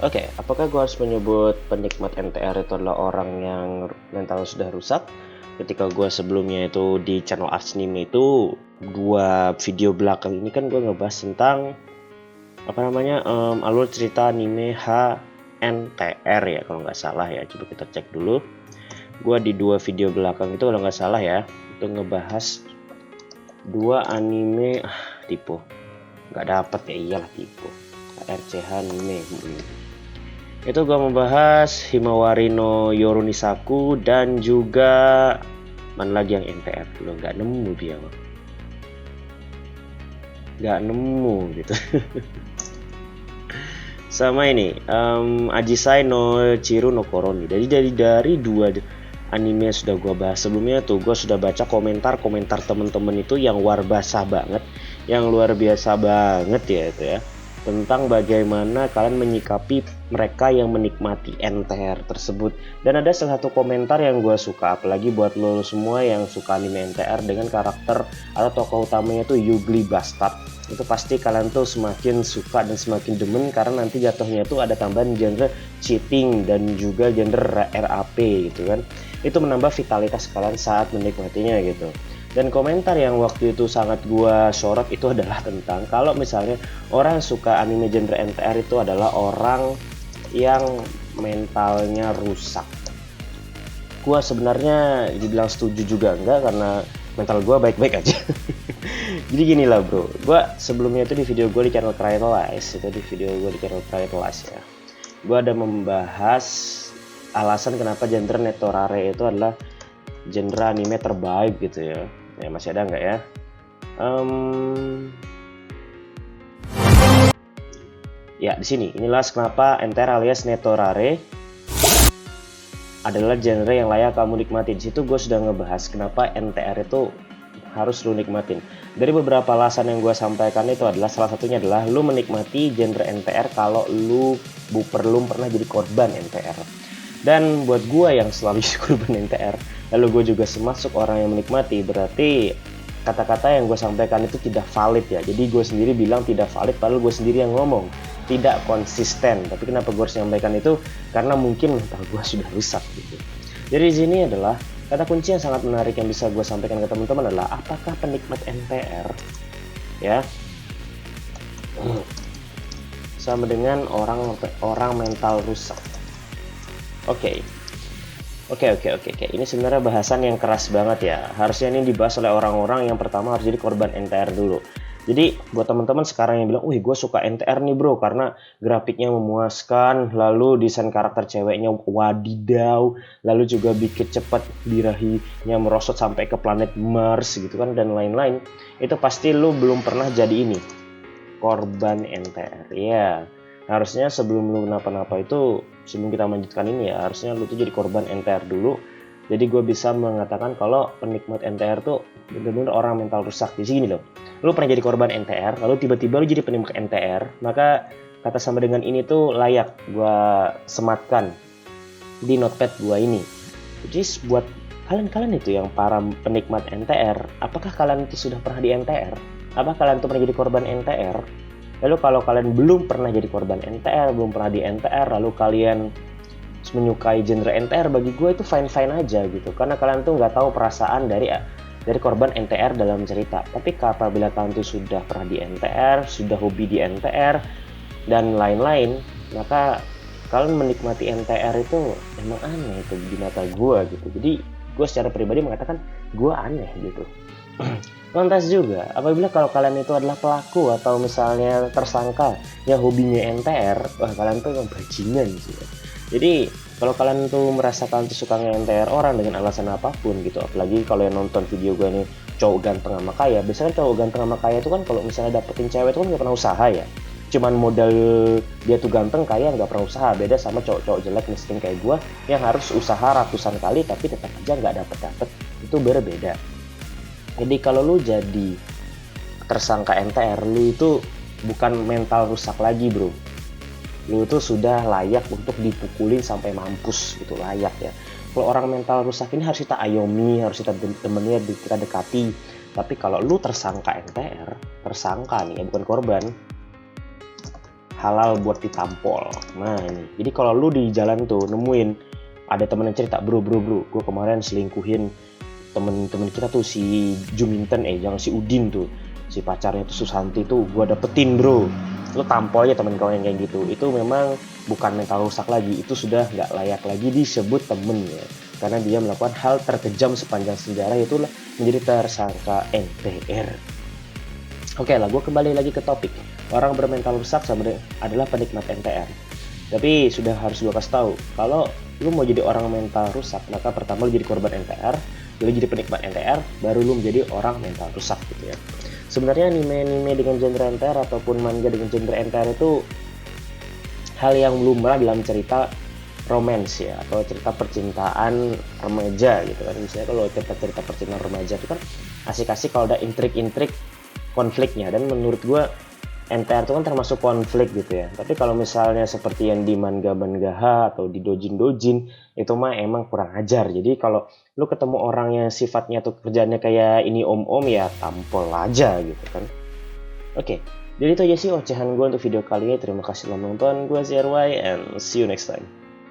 Oke, apakah gue harus menyebut penikmat NTR itu adalah orang yang mental sudah rusak? Ketika gue sebelumnya itu di channel Artsnime itu, dua video belakang ini kan gue ngebahas tentang alur cerita anime HNTR ya kalau nggak salah ya. Coba kita cek dulu. Gue di dua video belakang itu kalau nggak salah ya, itu ngebahas dua anime tipe. Nggak dapet ya, iyalah tipe. RCH anime. Itu gue membahas Himawari no Yoronisaku dan juga mana lagi yang NTR lo nggak nemu dia, nggak nemu gitu. Sama ini Ajisai no Chiru no Koroni. Jadi dari dua anime yang sudah gue bahas sebelumnya tuh, gue sudah baca komentar temen-temen itu yang luar biasa banget, ya itu ya, tentang bagaimana kalian menyikapi mereka yang menikmati NTR tersebut. Dan ada salah satu komentar yang gue suka, apalagi buat lo semua yang suka anime NTR dengan karakter atau tokoh utamanya tuh Yugli Bastard, itu pasti kalian tuh semakin suka dan semakin demen karena nanti jatuhnya tuh ada tambahan genre cheating dan juga genre RAP gitu kan. Itu menambah vitalitas kalian saat menikmatinya gitu. Dan komentar yang waktu itu sangat gua sorot itu adalah tentang kalau misalnya orang yang suka anime genre NTR itu adalah orang yang mentalnya rusak. Gua sebenarnya dibilang setuju juga enggak, karena mental gua baik-baik aja. Jadi gini lah bro, gua sebelumnya itu di video gue di channel Kraytolize, ya, gua ada membahas alasan kenapa genre Netorare itu adalah genre anime terbaik gitu ya. Ya masih ada nggak ya? Ya di sini inilah kenapa NTR alias Netorare adalah genre yang layak kamu nikmati. Di situ gue sudah ngebahas kenapa NTR itu harus lu nikmatin. Dari beberapa alasan yang gue sampaikan itu adalah salah satunya adalah lu menikmati genre NTR kalau lu belum pernah jadi korban NTR. Dan buat gue yang selalu jadi korban NTR, lalu gue juga termasuk orang yang menikmati, berarti kata-kata yang gue sampaikan itu tidak valid ya. Jadi gue sendiri bilang tidak valid, padahal gue sendiri yang ngomong tidak konsisten. Tapi kenapa gue harus menyampaikan itu? Karena mungkin mental gue sudah rusak gitu. Jadi di sini adalah kata kunci yang sangat menarik yang bisa gue sampaikan ke teman-teman adalah apakah penikmat NTR ya sama dengan orang mental rusak. Oke. Ini sebenarnya bahasan yang keras banget ya. Harusnya ini dibahas oleh orang-orang yang pertama harus jadi korban NTR dulu. Jadi buat teman-teman sekarang yang bilang, "Wih, gue suka NTR nih bro karena grafiknya memuaskan, lalu desain karakter ceweknya wadidaw, lalu juga bikin cepat birahinya merosot sampai ke planet Mars gitu kan dan lain-lain." Itu pasti lu belum pernah jadi ini, korban NTR ya. Harusnya sebelum lu kenapa-napa itu, sebelum kita melanjutkan ini ya, harusnya lu tuh jadi korban NTR dulu. Jadi gue bisa mengatakan kalau penikmat NTR tuh benar-benar orang mental rusak. Di sini loh, lu pernah jadi korban NTR, lalu tiba-tiba lu jadi penikmat NTR, maka kata sama dengan ini tuh layak gue sematkan di notepad gue ini. Jadi buat kalian itu yang para penikmat NTR, apakah kalian itu sudah pernah di NTR? Apakah kalian tuh pernah jadi korban NTR? Lalu kalau kalian belum pernah jadi korban NTR, belum pernah di NTR, lalu kalian menyukai genre NTR, bagi gue itu fine-fine aja gitu. Karena kalian tuh nggak tahu perasaan dari korban NTR dalam cerita. Tapi apabila kalian tuh sudah pernah di NTR, sudah hobi di NTR, dan lain-lain, maka kalian menikmati NTR itu emang aneh itu di mata gue gitu. Jadi gue secara pribadi mengatakan gue aneh gitu. Lantas juga, apabila kalau kalian itu adalah pelaku atau misalnya tersangka yang hobinya NTR, wah kalian tuh yang bajingan sih. Jadi kalau kalian tuh merasakan tuh suka nge-NTR orang dengan alasan apapun gitu, apalagi kalau yang nonton video gue nih cowok ganteng sama kaya, biasanya cowok ganteng sama kaya itu kan kalau misalnya dapetin cewek itu kan gak pernah usaha ya, cuman modal dia tuh ganteng kaya nggak pernah usaha. Beda sama cowok-cowok jelek miskin kayak gue yang harus usaha ratusan kali tapi tetap aja nggak dapet, itu berbeda. Jadi kalau lu jadi tersangka NTR, lu itu bukan mental rusak lagi bro, lu itu sudah layak untuk dipukulin sampai mampus gitu, layak ya. Kalau orang mental rusak ini harus kita ayomi, harus kita temennya, kita dekati. Tapi kalau lu tersangka NTR, tersangka nih ya bukan korban, halal buat ditampol. Nah ini, jadi kalau lu di jalan tuh nemuin ada temen yang cerita, bro, gue kemarin selingkuhin temen-temen kita tuh si Juminten, jangan si Udin tuh, si pacarnya tuh Susanti tuh gue dapetin bro. Lu tampol aja temen kau yang kayak gitu. Itu memang bukan mental rusak lagi, itu sudah nggak layak lagi disebut temen ya, karena dia melakukan hal terkejam sepanjang sejarah, itulah menjadi tersangka NTR. Oke lah, gue kembali lagi ke topik. Orang bermental rusak adalah penikmat NTR. Tapi sudah harus gue kasih tahu, kalau lu mau jadi orang mental rusak, maka pertama lu jadi korban NTR, lu jadi penikmat NTR, baru lu menjadi orang mental rusak gitu ya. Sebenarnya anime-anime dengan genre NTR ataupun manga dengan genre NTR itu hal yang lumrah dalam cerita romance ya, atau cerita percintaan remaja gitu kan. Misalnya kalau cerita percintaan remaja itu kan asik-asik kalau ada intrik-intrik konfliknya, dan menurut gue NTR itu kan termasuk konflik gitu ya. Tapi kalau misalnya seperti yang di manga-manga atau di dojin itu mah emang kurang ajar. Jadi kalau lu ketemu orang yang sifatnya tuh kerjanya kayak ini om-om, ya tampol aja gitu kan. Oke, jadi itu aja sih ocehan gue untuk video kali ini. Terima kasih telah menonton. Gue ZRY and see you next time.